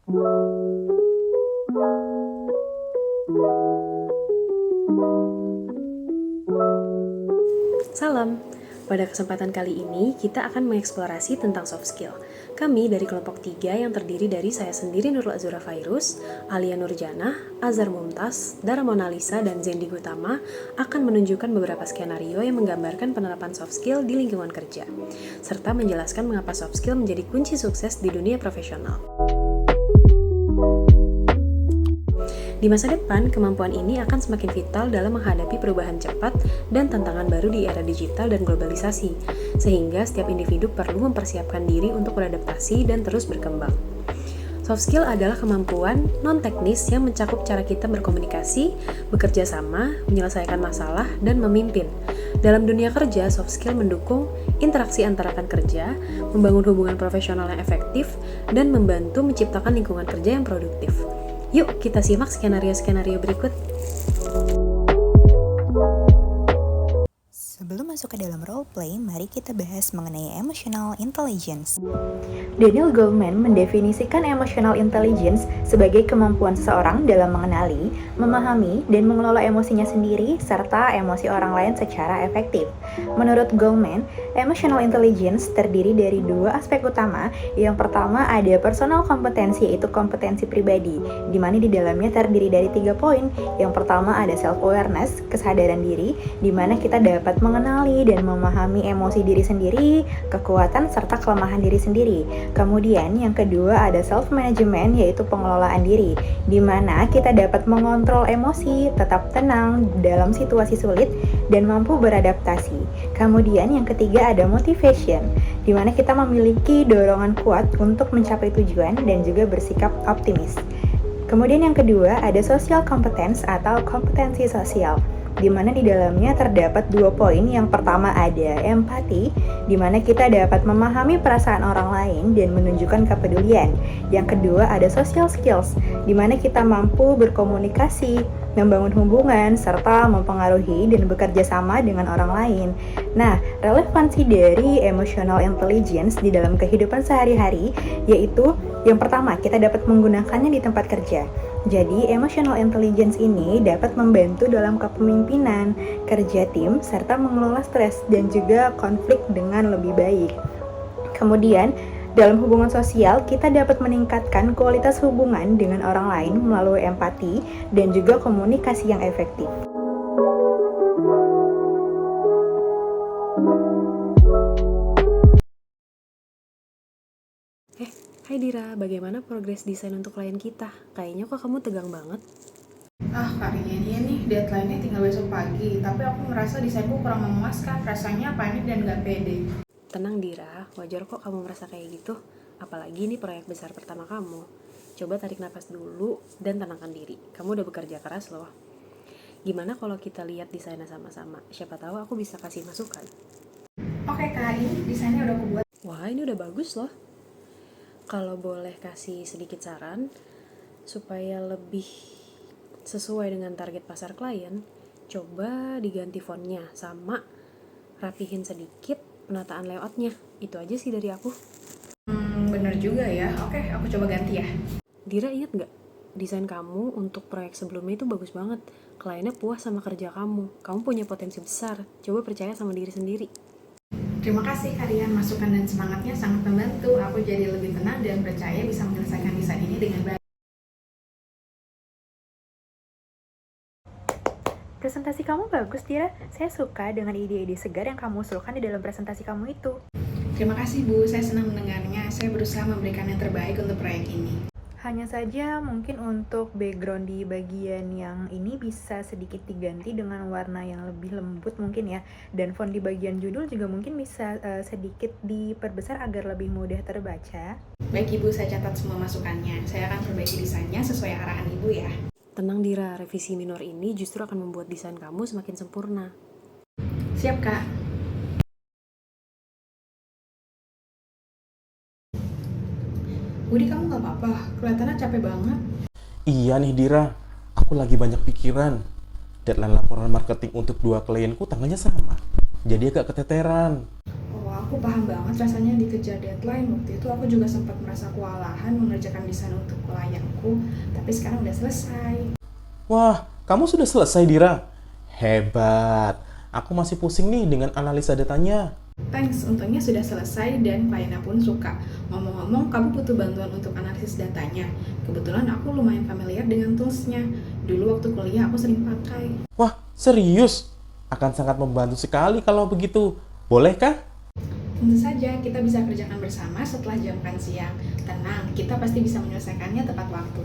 Salam, pada kesempatan kali ini kita akan mengeksplorasi tentang soft skill. Kami dari kelompok 3 yang terdiri dari saya sendiri Nurul Azura Fairuz, Alia Nurjanah, Azhar Mumtaz, Dara Monalisa, dan Zendi Gutama akan menunjukkan beberapa skenario yang menggambarkan penerapan soft skill di lingkungan kerja, serta menjelaskan mengapa soft skill menjadi kunci sukses di dunia profesional. Di masa depan, kemampuan ini akan semakin vital dalam menghadapi perubahan cepat dan tantangan baru di era digital dan globalisasi, sehingga setiap individu perlu mempersiapkan diri untuk beradaptasi dan terus berkembang. Soft skill adalah kemampuan non-teknis yang mencakup cara kita berkomunikasi, bekerja sama, menyelesaikan masalah, dan memimpin. Dalam dunia kerja, soft skill mendukung interaksi antar rekan kerja, membangun hubungan profesional yang efektif, dan membantu menciptakan lingkungan kerja yang produktif. Yuk kita simak skenario-skenario berikut. Sebelum masuk ke dalam roleplay, mari kita bahas mengenai emotional intelligence. Daniel Goleman mendefinisikan emotional intelligence sebagai kemampuan seseorang dalam mengenali, memahami, dan mengelola emosinya sendiri serta emosi orang lain secara efektif. Menurut Goleman, emotional intelligence terdiri dari dua aspek utama. Yang pertama ada personal kompetensi, yaitu kompetensi pribadi, di mana di dalamnya terdiri dari 3 poin. Yang pertama ada self-awareness, kesadaran diri, di mana kita dapat mengenali dan memahami emosi diri sendiri, kekuatan serta kelemahan diri sendiri. Kemudian yang kedua ada self-management, yaitu pengelolaan diri, di mana kita dapat mengontrol emosi, tetap tenang dalam situasi sulit, dan mampu beradaptasi. Kemudian yang ketiga ada motivation, di mana kita memiliki dorongan kuat untuk mencapai tujuan dan juga bersikap optimis. Kemudian yang kedua ada social competence atau kompetensi sosial, di mana di dalamnya terdapat 2 poin. Yang pertama ada empati, di mana kita dapat memahami perasaan orang lain dan menunjukkan kepedulian. Yang kedua ada social skills, di mana kita mampu berkomunikasi, membangun hubungan, serta mempengaruhi dan bekerja sama dengan orang lain. Nah, relevansi dari emotional intelligence di dalam kehidupan sehari-hari yaitu yang pertama, kita dapat menggunakannya di tempat kerja. Jadi, emotional intelligence ini dapat membantu dalam kepemimpinan, kerja tim, serta mengelola stres dan juga konflik dengan lebih baik. Kemudian, dalam hubungan sosial, kita dapat meningkatkan kualitas hubungan dengan orang lain melalui empati dan juga komunikasi yang efektif. Hai Dira, bagaimana progres desain untuk klien kita? Kayaknya kok kamu tegang banget. Karinya dia nih, deadline-nya tinggal besok pagi. Tapi aku merasa desainku kurang memuaskan, rasanya panik dan gak pede. Tenang Dira, wajar kok kamu merasa kayak gitu. Apalagi ini proyek besar pertama kamu. Coba tarik nafas dulu dan tenangkan diri. Kamu udah bekerja keras loh. Gimana kalau kita lihat desainnya sama-sama? Siapa tahu aku bisa kasih masukan. Oke Kak, ini desainnya udah aku buat. Wah, ini udah bagus loh. Kalau boleh kasih sedikit saran, supaya lebih sesuai dengan target pasar klien, coba diganti fontnya sama rapihin sedikit penataan layoutnya. Itu aja sih dari aku. Bener juga ya. Oke, aku coba ganti ya. Dira ingat gak? Desain kamu untuk proyek sebelumnya itu bagus banget. Kliennya puas sama kerja kamu. Kamu punya potensi besar. Coba percaya sama diri sendiri. Terima kasih kalian, masukan dan semangatnya sangat membantu. Aku jadi lebih tenang dan percaya bisa menyelesaikan desain ini dengan baik. Presentasi kamu bagus, Dira. Saya suka dengan ide-ide segar yang kamu usulkan di dalam presentasi kamu itu. Terima kasih Bu, saya senang mendengarnya. Saya berusaha memberikan yang terbaik untuk proyek ini. Hanya saja mungkin untuk background di bagian yang ini bisa sedikit diganti dengan warna yang lebih lembut mungkin ya. Dan font di bagian judul juga mungkin bisa sedikit diperbesar agar lebih mudah terbaca. Baik Ibu, saya catat semua masukannya. Saya akan perbaiki desainnya sesuai arahan Ibu ya. Tenang Dira, revisi minor ini justru akan membuat desain kamu semakin sempurna. Siap Kak. Budi, kamu gak apa-apa? Kelihatannya capek banget. Iya nih Dira, aku lagi banyak pikiran. Deadline laporan marketing untuk 2 klienku tanggalnya sama. Jadi agak keteteran. Oh, aku Aku paham banget rasanya dikejar deadline. Waktu itu aku juga sempat merasa kewalahan mengerjakan desain untuk klienku, tapi sekarang udah selesai. Wah, kamu sudah selesai, Dira? Hebat. Aku masih pusing nih dengan analisa datanya. Thanks, untungnya sudah selesai dan kliennya pun suka. Ngomong-ngomong, kamu butuh bantuan untuk analisis datanya. Kebetulan aku lumayan familiar dengan toolsnya. Dulu waktu kuliah aku sering pakai. Wah, serius? Akan sangat membantu sekali kalau begitu. Bolehkah? Tentu saja, kita bisa kerjakan bersama setelah jam makan siang. Tenang, kita pasti bisa menyelesaikannya tepat waktu.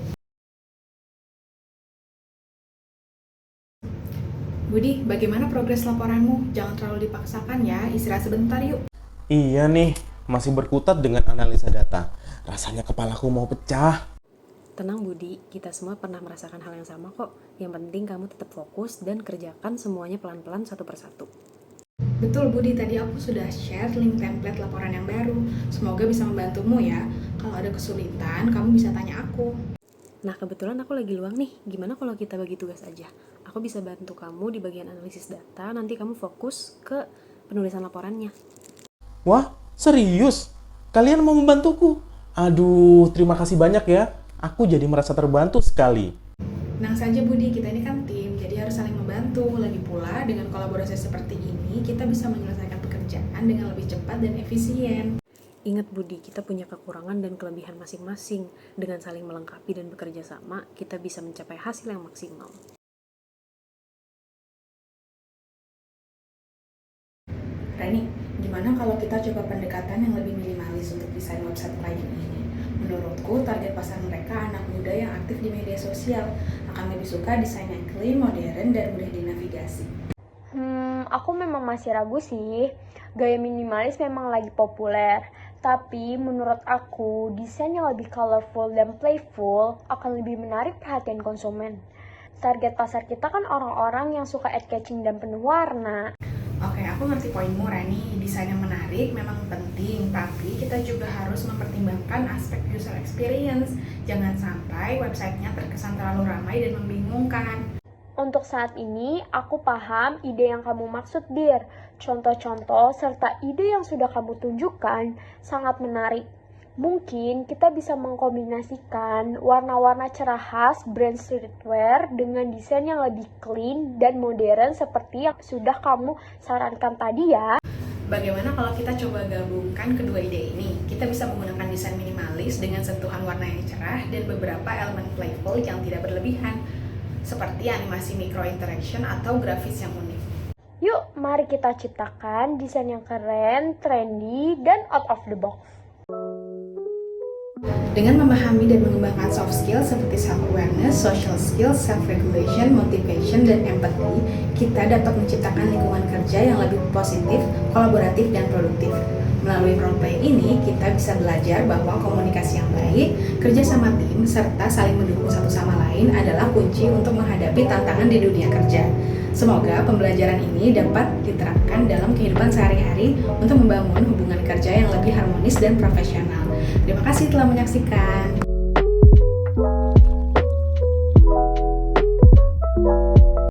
Budi, bagaimana progres laporanmu? Jangan terlalu dipaksakan ya, istirahat sebentar yuk. Iya nih, masih berkutat dengan analisa data. Rasanya kepalaku mau pecah. Tenang Budi, kita semua pernah merasakan hal yang sama kok. Yang penting kamu tetap fokus dan kerjakan semuanya pelan-pelan satu persatu. Betul Budi, tadi aku sudah share link template laporan yang baru. Semoga bisa membantumu ya. Kalau ada kesulitan, kamu bisa tanya aku. Nah, kebetulan aku lagi luang nih. Gimana kalau kita bagi tugas aja? Aku bisa bantu kamu di bagian analisis data, nanti kamu fokus ke penulisan laporannya. Wah, serius? Kalian mau membantuku? Aduh, terima kasih banyak ya. Aku jadi merasa terbantu sekali. Tenang saja Budi, kita ini kan tim, jadi harus saling membantu. Lagi pula, dengan kolaborasi seperti ini, kita bisa menyelesaikan pekerjaan dengan lebih cepat dan efisien. Ingat Budi, kita punya kekurangan dan kelebihan masing-masing. Dengan saling melengkapi dan bekerja sama, kita bisa mencapai hasil yang maksimal. Reni, gimana kalau kita coba pendekatan yang lebih minimalis untuk desain website klien ini? Menurutku, target pasar mereka anak muda yang aktif di media sosial, akan lebih suka desain yang clean, modern, dan mudah dinavigasi. Aku memang masih ragu sih. Gaya minimalis memang lagi populer. Tapi menurut aku, desain yang lebih colorful dan playful akan lebih menarik perhatian konsumen. Target pasar kita kan orang-orang yang suka eye-catching dan penuh warna. Oke, aku ngerti poinmu Reni. Desain yang menarik memang penting, tapi kita juga harus mempertimbangkan aspek user experience. Jangan sampai websitenya terkesan terlalu ramai dan membingungkan. Untuk saat ini, aku paham ide yang kamu maksud, Dir. Contoh-contoh serta ide yang sudah kamu tunjukkan sangat menarik. Mungkin kita bisa mengkombinasikan warna-warna cerah khas brand streetwear dengan desain yang lebih clean dan modern seperti yang sudah kamu sarankan tadi ya. Bagaimana kalau kita coba gabungkan kedua ide ini? Kita bisa menggunakan desain minimalis dengan sentuhan warna yang cerah dan beberapa elemen playful yang tidak berlebihan, seperti animasi micro interaction atau grafis yang unik. Yuk, mari kita ciptakan desain yang keren, trendy, dan out of the box. Dengan memahami dan mengembangkan soft skill seperti self-awareness, social skills, self-regulation, motivation, dan empathy, kita dapat menciptakan lingkungan kerja yang lebih positif, kolaboratif, dan produktif. Melalui roleplay ini, kita bisa belajar bahwa komunikasi yang baik, kerja sama tim, serta saling mendukung satu sama lain adalah kunci untuk menghadapi tantangan di dunia kerja. Semoga pembelajaran ini dapat diterapkan dalam kehidupan sehari-hari untuk membangun hubungan kerja yang lebih harmonis dan profesional. Terima kasih telah menyaksikan.